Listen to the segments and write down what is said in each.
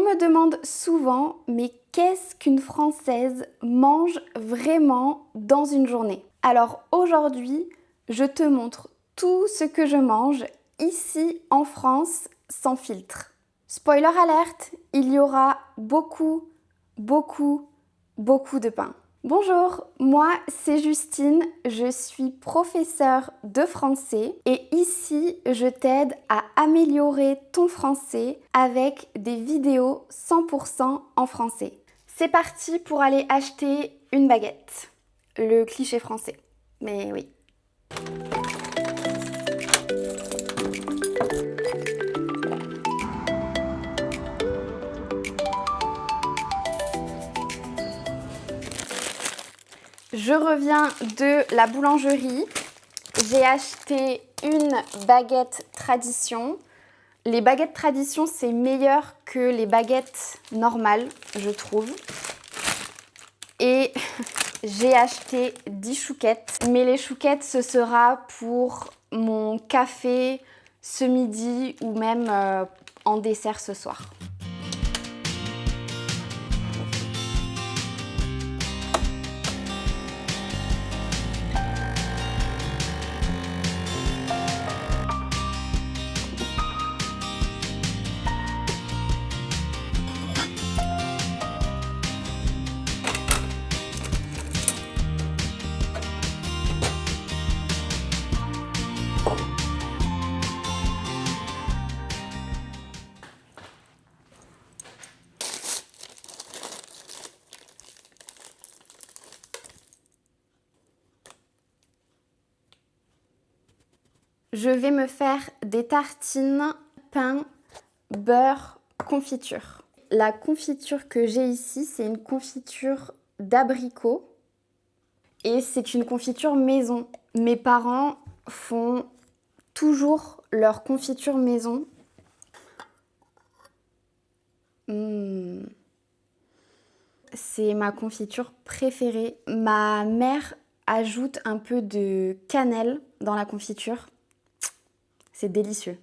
me demande souvent, mais qu'est-ce qu'une Française mange vraiment dans une journée? Alors aujourd'hui, je te montre tout ce que je mange ici en France sans filtre. Spoiler alerte, il y aura beaucoup de pain. Bonjour, moi c'est Justine, je suis professeure de français et ici je t'aide à améliorer ton français avec des vidéos 100% en français. C'est parti pour aller acheter une baguette. Le cliché français, mais oui. Je reviens de la boulangerie. J'ai acheté une baguette tradition. Les baguettes tradition, c'est meilleur que les baguettes normales, je trouve. Et j'ai acheté 10 chouquettes. Mais les chouquettes, ce sera pour mon café ce midi ou même en dessert ce soir. Je vais me faire des tartines, pain, beurre, confiture. La confiture que j'ai ici, c'est une confiture d'abricot et c'est une confiture maison. Mes parents font toujours leur confiture maison. C'est ma confiture préférée. Ma mère ajoute un peu de cannelle dans la confiture. C'est délicieux.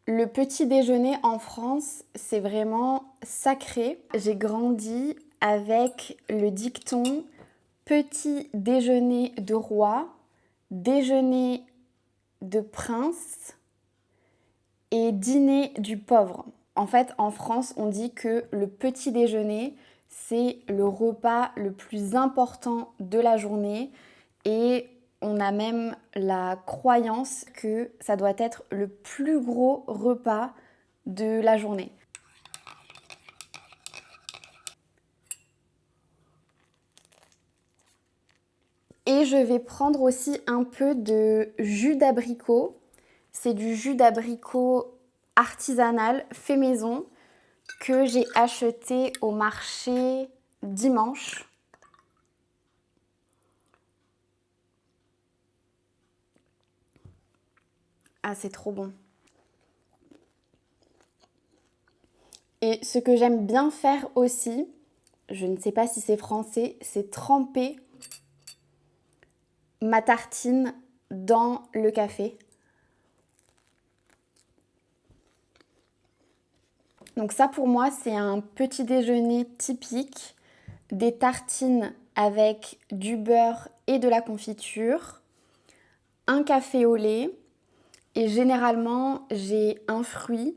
Le petit déjeuner en France, c'est vraiment sacré. J'ai grandi avec le dicton petit déjeuner de roi, déjeuner de prince et dîner du pauvre. En fait, en France, on dit que le petit déjeuner, c'est le repas le plus important de la journée et on a même la croyance que ça doit être le plus gros repas de la journée. Et je vais prendre aussi un peu de jus d'abricot. C'est du jus d'abricot artisanal fait maison que j'ai acheté au marché dimanche. Ah, c'est trop bon. Et ce que j'aime bien faire aussi, je ne sais pas si c'est français, c'est tremper ma tartine dans le café. Donc ça pour moi c'est un petit déjeuner typique, des tartines avec du beurre et de la confiture, un café au lait et généralement j'ai un fruit,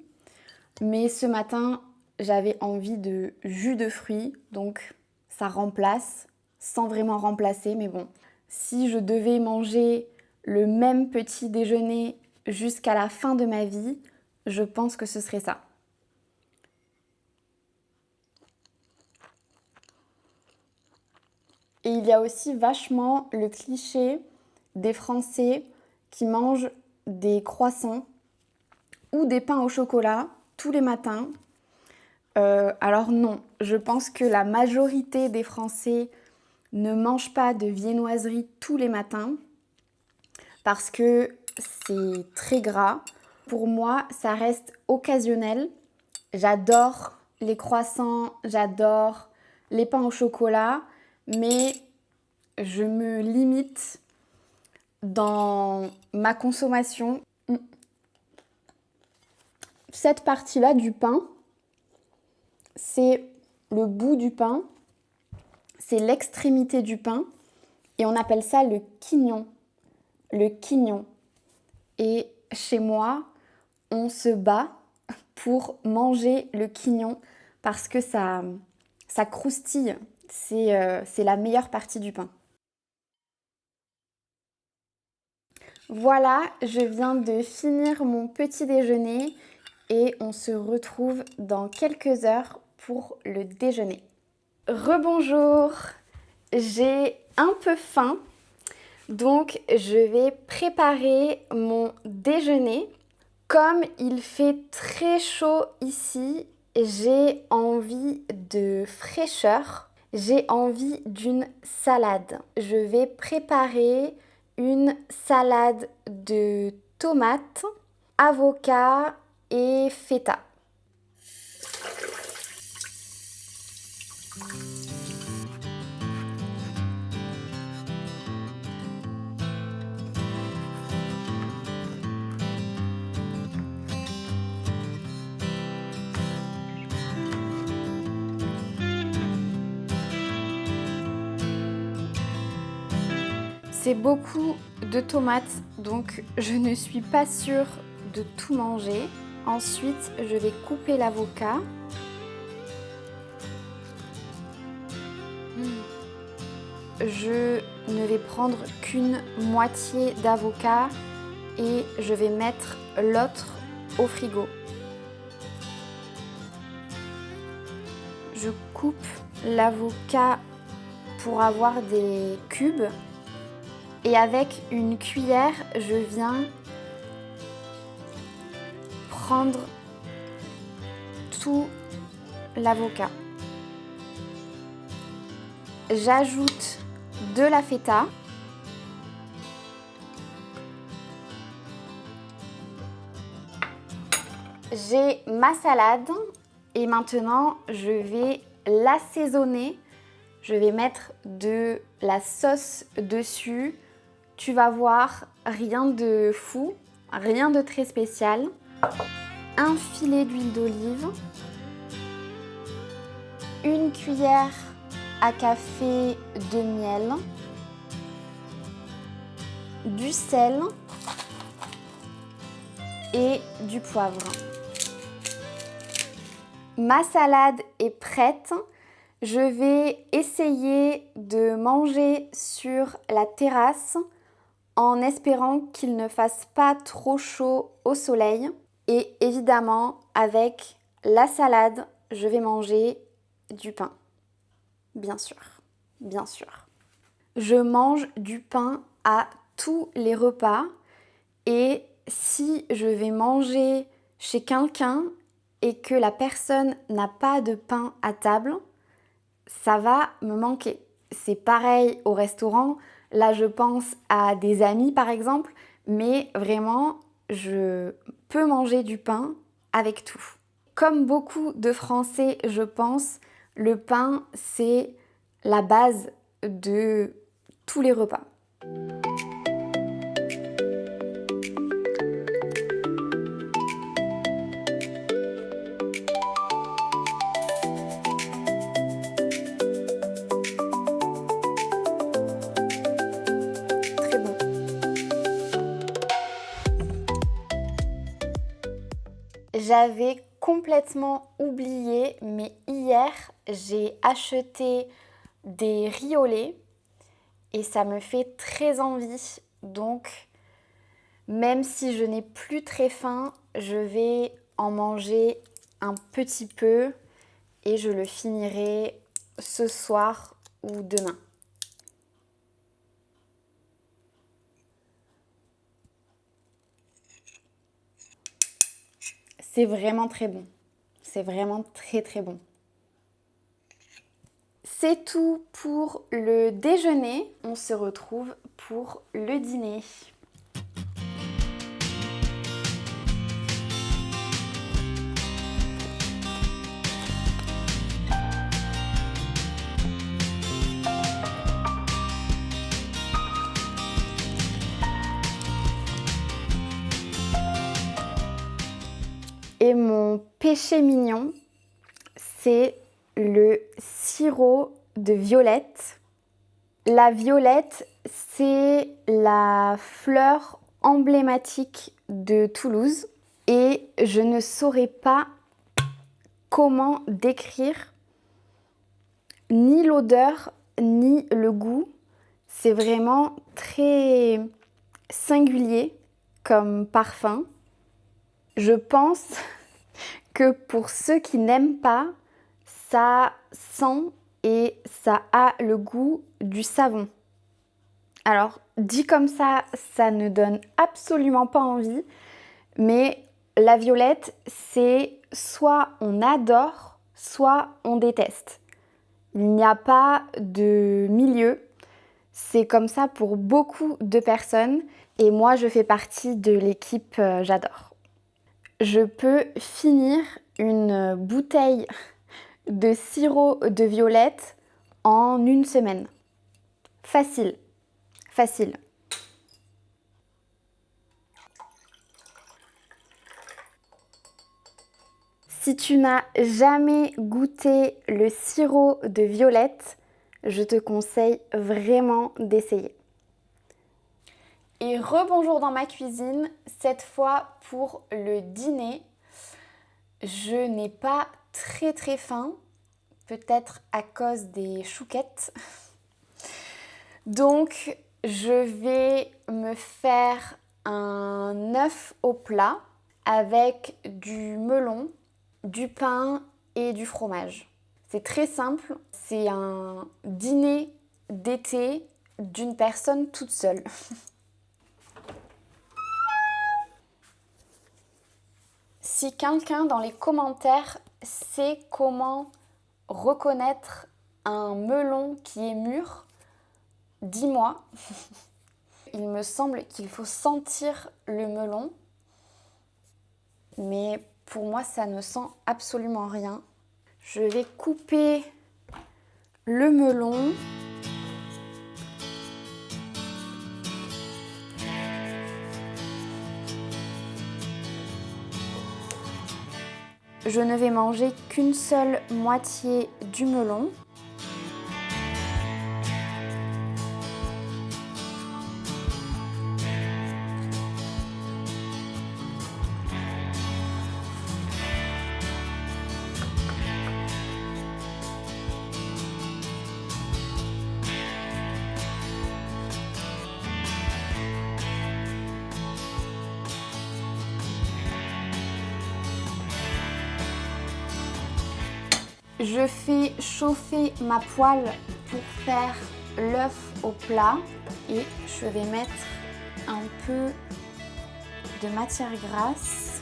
mais ce matin j'avais envie de jus de fruits donc ça remplace sans vraiment remplacer, mais bon, si je devais manger le même petit déjeuner jusqu'à la fin de ma vie, je pense que ce serait ça. Et il y a aussi vachement le cliché des Français qui mangent des croissants ou des pains au chocolat tous les matins. Alors non, je pense que la majorité des Français ne mangent pas de viennoiserie tous les matins parce que c'est très gras. Pour moi, ça reste occasionnel. J'adore les croissants, j'adore les pains au chocolat, mais je me limite dans ma consommation. Cette partie-là du pain, c'est le bout du pain, c'est l'extrémité du pain et on appelle ça le quignon. Le quignon. Et chez moi, on se bat pour manger le quignon parce que ça croustille. C'est la meilleure partie du pain. Voilà, je viens de finir mon petit déjeuner et on se retrouve dans quelques heures pour le déjeuner. Rebonjour, j'ai un peu faim, donc je vais préparer mon déjeuner. Comme il fait très chaud ici, j'ai envie de fraîcheur, j'ai envie d'une salade. Je vais préparer une salade de tomates, avocats et feta. C'est beaucoup de tomates, donc je ne suis pas sûre de tout manger. Ensuite, je vais couper l'avocat. Je ne vais prendre qu'une moitié d'avocat et je vais mettre l'autre au frigo. Je coupe l'avocat pour avoir des cubes. Et avec une cuillère, je viens prendre tout l'avocat. J'ajoute de la feta. J'ai ma salade et maintenant je vais l'assaisonner. Je vais mettre de la sauce dessus. Tu vas voir, rien de fou, rien de très spécial. Un filet d'huile d'olive, une cuillère à café de miel, du sel et du poivre. Ma salade est prête. Je vais essayer de manger sur la terrasse en espérant qu'il ne fasse pas trop chaud au soleil. Et évidemment, avec la salade, je vais manger du pain. Bien sûr, bien sûr. Je mange du pain à tous les repas et si je vais manger chez quelqu'un et que la personne n'a pas de pain à table, ça va me manquer. C'est pareil au restaurant. Là, je pense à des amis par exemple, mais vraiment, je peux manger du pain avec tout. Comme beaucoup de Français, je pense, le pain, c'est la base de tous les repas. Très bon. J'avais complètement oublié, mais hier, j'ai acheté des riz au lait et ça me fait très envie. Donc, même si je n'ai plus très faim, je vais en manger un petit peu et je le finirai ce soir ou demain. C'est vraiment très bon. C'est vraiment très très bon. C'est tout pour le déjeuner. On se retrouve pour le dîner. Et mon péché mignon, c'est le sirop de violette. La violette, c'est la fleur emblématique de Toulouse et je ne saurais pas comment décrire ni l'odeur ni le goût. C'est vraiment très singulier comme parfum. Je pense que pour ceux qui n'aiment pas, ça sent et ça a le goût du savon. Alors, dit comme ça ne donne absolument pas envie, mais la violette, c'est soit on adore, soit on déteste. Il n'y a pas de milieu. C'est comme ça pour beaucoup de personnes et moi, je fais partie de l'équipe j'adore. Je peux finir une bouteille de sirop de violette en 1 semaine. Facile, facile. Si tu n'as jamais goûté le sirop de violette, je te conseille vraiment d'essayer. Et rebonjour dans ma cuisine, cette fois pour le dîner. Je n'ai pas très faim, peut-être à cause des chouquettes. Donc je vais me faire un œuf au plat avec du melon, du pain et du fromage. C'est très simple, c'est un dîner d'été d'une personne toute seule. Si quelqu'un dans les commentaires sait comment reconnaître un melon qui est mûr, dis-moi. Il me semble qu'il faut sentir le melon, mais pour moi ça ne sent absolument rien. Je vais couper le melon. Je ne vais manger qu'une seule moitié du melon. Je fais chauffer ma poêle pour faire l'œuf au plat et je vais mettre un peu de matière grasse.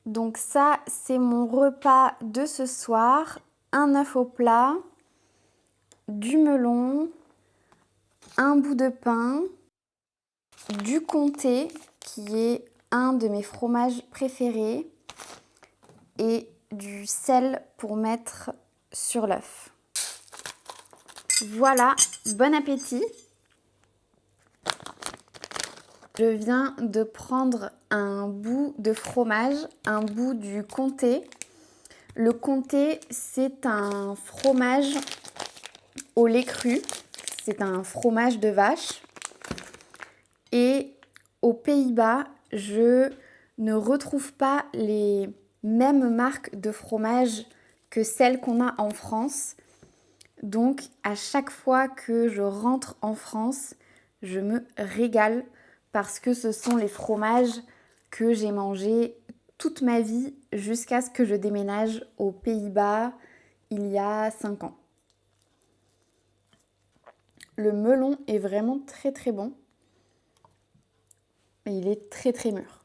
Donc ça, c'est mon repas de ce soir. Un œuf au plat, du melon, un bout de pain, du comté qui est un de mes fromages préférés et du sel pour mettre sur l'œuf. Voilà, bon appétit! Je viens de prendre un bout de fromage, un bout du comté. Le comté, c'est un fromage au lait cru. C'est un fromage de vache. Et aux Pays-Bas, je ne retrouve pas les mêmes marques de fromage que celles qu'on a en France. Donc, à chaque fois que je rentre en France, je me régale parce que ce sont les fromages que j'ai mangés toute ma vie jusqu'à ce que je déménage aux Pays-Bas il y a 5 ans. Le melon est vraiment très bon. Mais il est très mûr.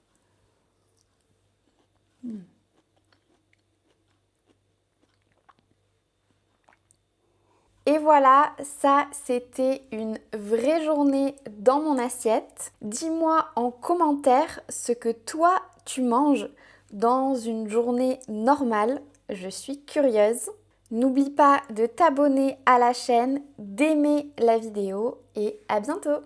Et voilà, ça c'était une vraie journée dans mon assiette. Dis-moi en commentaire ce que toi tu manges dans une journée normale. je suis curieuse. N'oublie pas de t'abonner à la chaîne, d'aimer la vidéo et à bientôt!